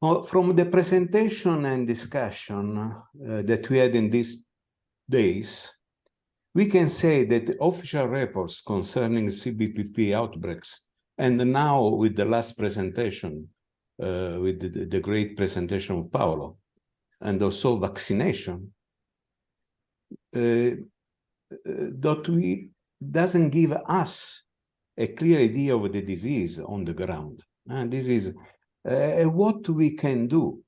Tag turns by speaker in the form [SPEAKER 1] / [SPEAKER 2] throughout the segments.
[SPEAKER 1] From the presentation and discussion that we had in these days, we can say that the official reports concerning CBPP outbreaks, and now with the last presentation, with the great presentation of Paolo, and also vaccination, doesn't give us a clear idea of the disease on the ground. And this is what we can do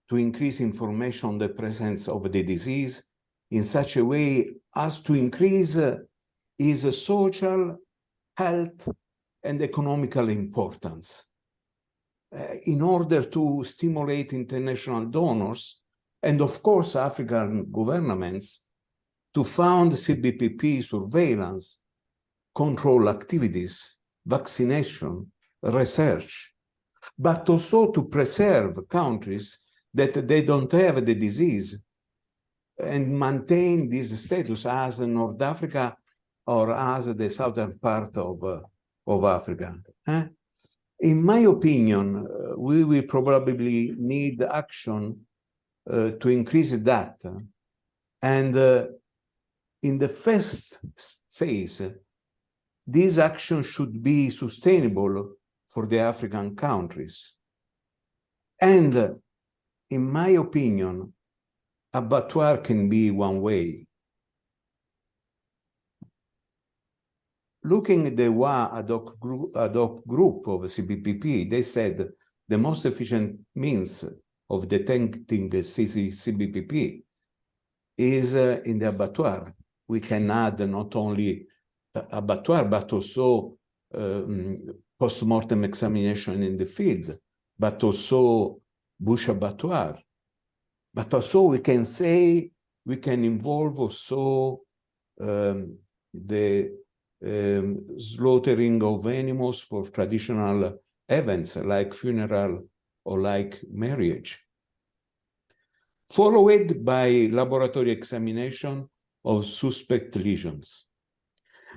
[SPEAKER 1] to increase information on the presence of the disease in such a way as to increase its social, health, and economical importance in order to stimulate international donors and, of course, African governments to fund CBPP surveillance, control activities, vaccination, research, but also to preserve countries that they don't have the disease and maintain this status as North Africa or as the southern part of Africa. In my opinion, we will probably need action to increase that. And in the first phase, this action should be sustainable for the African countries. And in my opinion, abattoir can be one way. Looking at the WOAH ad hoc group of CBPP, they said the most efficient means of detecting CBPP is in the abattoir. We can add not only abattoir, but also post-mortem examination in the field, but also bush abattoir. But also we can say, we can involve also the slaughtering of animals for traditional events like funeral or like marriage, followed by laboratory examination of suspect lesions.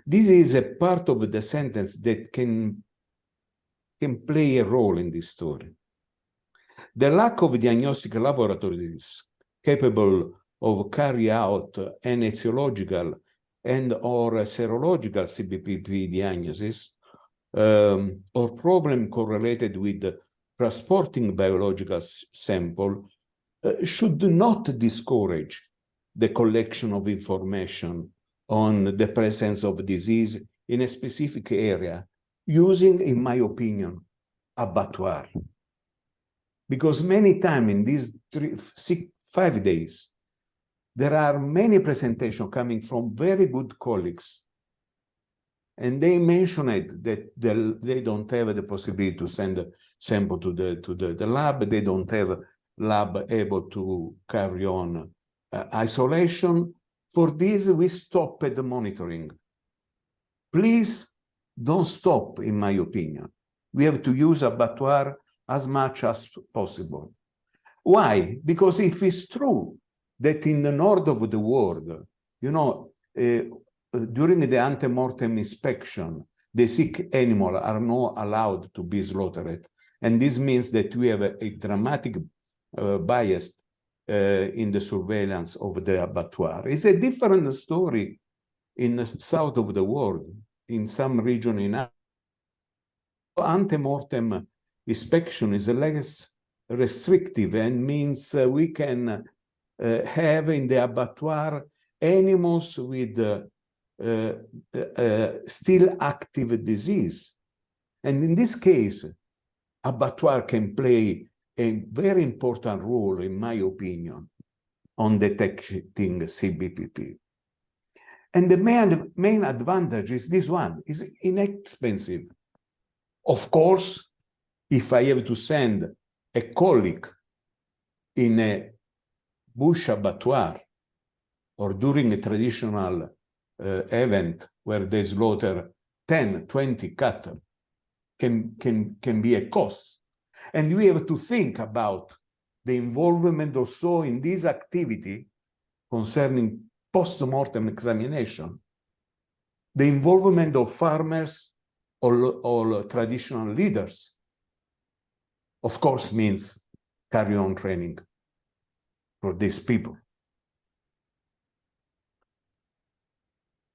[SPEAKER 1] This is a part of the sentence that can play a role in this story. The lack of diagnostic laboratories capable of carrying out an etiological and or serological CBPP diagnosis or problem correlated with transporting biological sample should not discourage the collection of information on the presence of disease in a specific area using, in my opinion, abattoir. Because many times in these 5 days, there are many presentations coming from very good colleagues, and they mentioned that they don't have the possibility to send a sample to the lab. They don't have lab able to carry on isolation. For this, we stopped the monitoring. Please don't stop, in my opinion. We have to use abattoir as much as possible. Why? Because if it's true that in the north of the world, you know, during the ante-mortem inspection, the sick animals are not allowed to be slaughtered. And this means that we have a dramatic bias in the surveillance of the abattoir. It's a different story in the south of the world, in some region in Africa. Ante-mortem inspection is less restrictive and means we can have in the abattoir animals with still active disease. And in this case, abattoir can play a very important role, in my opinion, on detecting CBPP. And the main advantage is this one, is inexpensive. Of course, if I have to send a colleague in a bush abattoir or during a traditional event where they slaughter 10, 20 cattle, can be a cost. And we have to think about the involvement also in this activity concerning post-mortem examination, the involvement of farmers or traditional leaders, of course, means carry-on training for these people.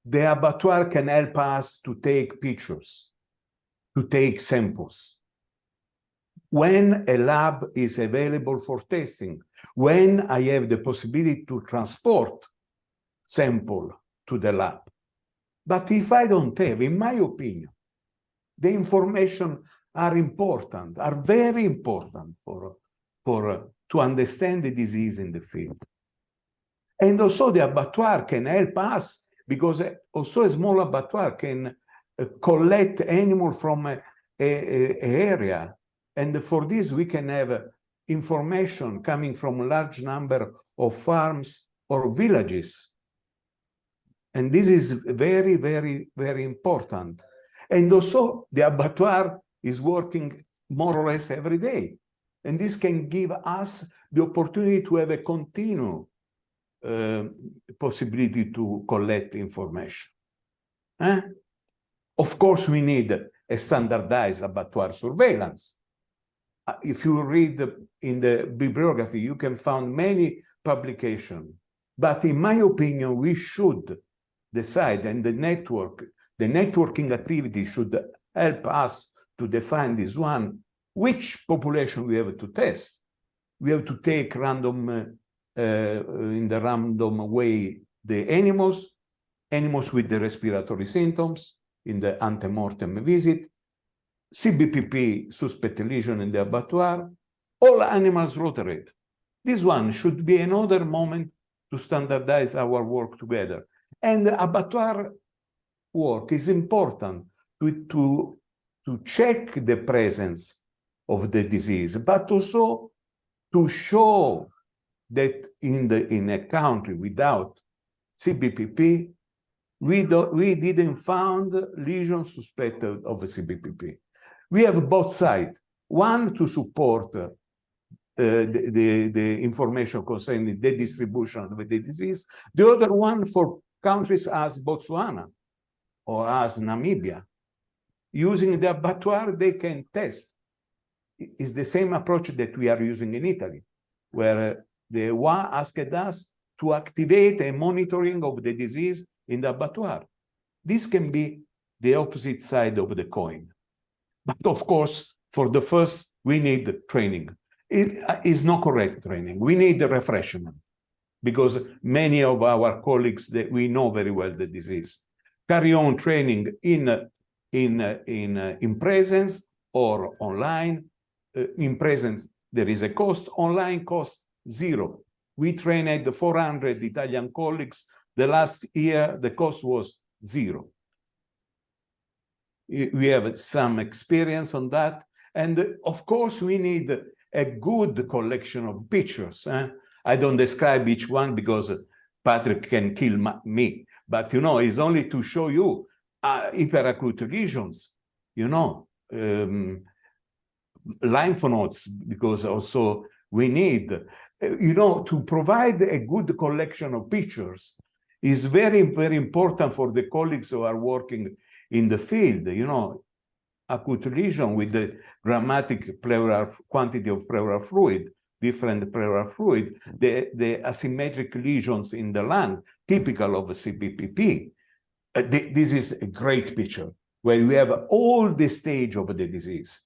[SPEAKER 1] The abattoir can help us to take pictures, to take samples. When a lab is available for testing, when I have the possibility to transport sample to the lab. But if I don't have, in my opinion, the information are important, are very important to understand the disease in the field. And also the abattoir can help us, because also a small abattoir can collect animal from an area. And for this, we can have information coming from a large number of farms or villages. And this is very, very, very important. And also, the abattoir is working more or less every day. And this can give us the opportunity to have a continual possibility to collect information. Of course, we need a standardized abattoir surveillance. If you read in the bibliography, you can find many publications. But in my opinion, we should decide, and the networking activity should help us to define this one, which population we have to test. We have to take random, in the random way, the animals with the respiratory symptoms in the ante-mortem visit, CBPP suspect lesion in the abattoir, all animals slaughtered. This one should be another moment to standardize our work together. And the abattoir work is important to check the presence of the disease, but also to show that in a country without CBPP, we didn't find lesions suspected of CBPP. We have both sides. One to support the information concerning the distribution of the disease. The other one for countries as Botswana or as Namibia. Using the abattoir, they can test. It's the same approach that we are using in Italy, where the WOAH asked us to activate a monitoring of the disease in the abattoir. This can be the opposite side of the coin. But of course, for the first, we need training. It is not correct training. We need refreshment, because many of our colleagues, that we know very well the disease. Carry on training in presence or online. In presence, there is a cost. Online cost zero. We trained 400 Italian colleagues. The last year, the cost was zero. We have some experience on that. And of course, we need a good collection of pictures. I don't describe each one because Patrick can kill me. But, you know, it's only to show you hyperacute lesions, you know, lymph nodes, because also we need, you know, to provide a good collection of pictures is very, very important for the colleagues who are working in the field. You know, acute lesion with the dramatic pleural quantity of pleural fluid, different pleural fluid, the asymmetric lesions in the lung, typical of a CBPP. This is a great picture where we have all the stage of the disease,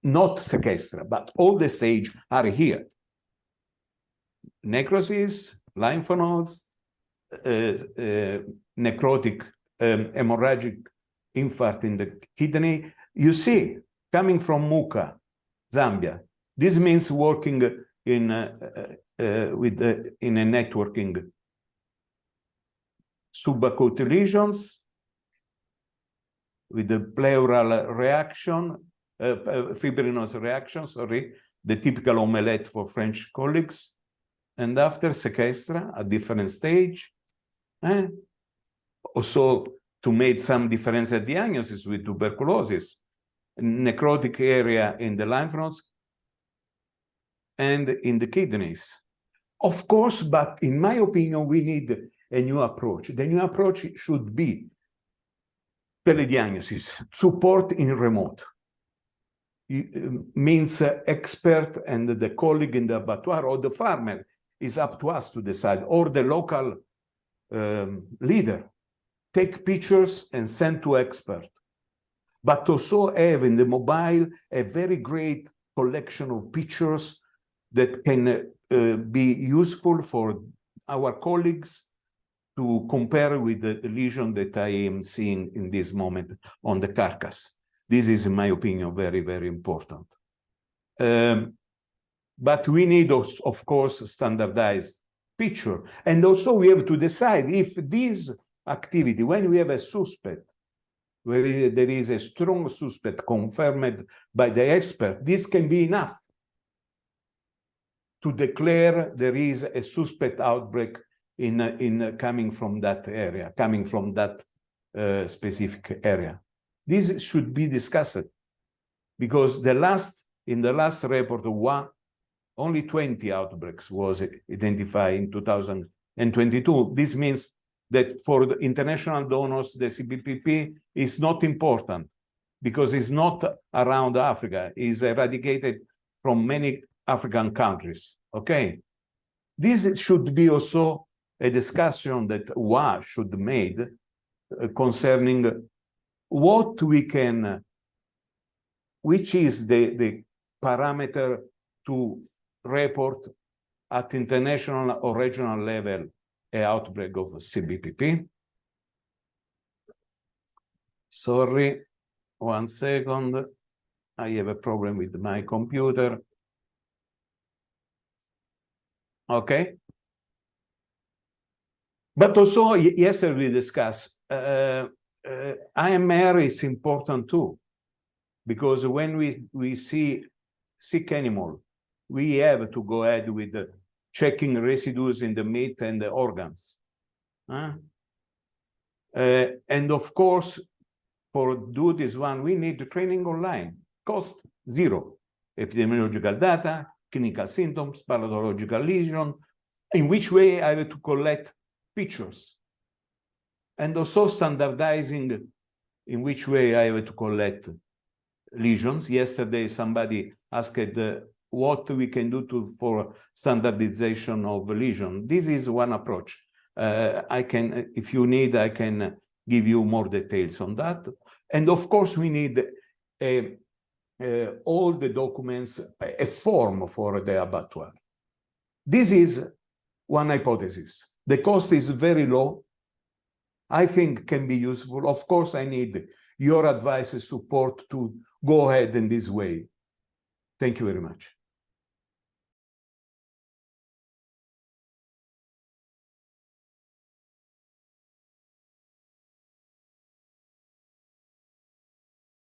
[SPEAKER 1] not sequestra, but all the stage are here. Necrosis, lymph nodes, necrotic hemorrhagic infarct in the kidney. You see, coming from Muka, Zambia, this means working in a networking. Subacute lesions with the pleural reaction, fibrinous reaction, sorry, the typical omelette for French colleagues. And after sequestra, a different stage. Also, to make some differential diagnosis with tuberculosis, necrotic area in the lymph nodes and in the kidneys. Of course, but in my opinion, we need a new approach. The new approach should be telediagnosis, support in remote. means expert and the colleague in the abattoir or the farmer is up to us to decide, or the local leader. Take pictures and send to expert. But also have in the mobile a very great collection of pictures that can be useful for our colleagues to compare with the lesion that I am seeing in this moment on the carcass. This is, in my opinion, very, very important. But we need, of course, standardized picture. And also we have to decide if this activity, when we have a suspect, where there is a strong suspect confirmed by the expert, this can be enough to declare there is a suspect outbreak in coming from that area, coming from that specific area. This should be discussed because in the last report of WOAH, only 20 outbreaks was identified in 2022. This means that for the international donors, the CBPP is not important because it's not around Africa. It's eradicated from many African countries, okay? This should be also a discussion that WOAH should be made concerning what we can, which is the parameter to report at international or regional level an outbreak of CBPP. Sorry, 1 second. I have a problem with my computer. Okay. But also, yesterday we discussed, AMR is important too, because when we see sick animal, we have to go ahead with checking residues in the meat and the organs. And of course, for do this one, we need the training online, cost zero. Epidemiological data, clinical symptoms, pathological lesion, in which way I have to collect pictures. And also standardizing in which way I have to collect lesions. Yesterday, somebody asked what we can do for standardization of lesion. This is one approach. I can, if you need, I can give you more details on that. And of course, we need all the documents, a form for the abattoir. This is one hypothesis. The cost is very low. I think can be useful. Of course, I need your advice and support to go ahead in this way. Thank you very much.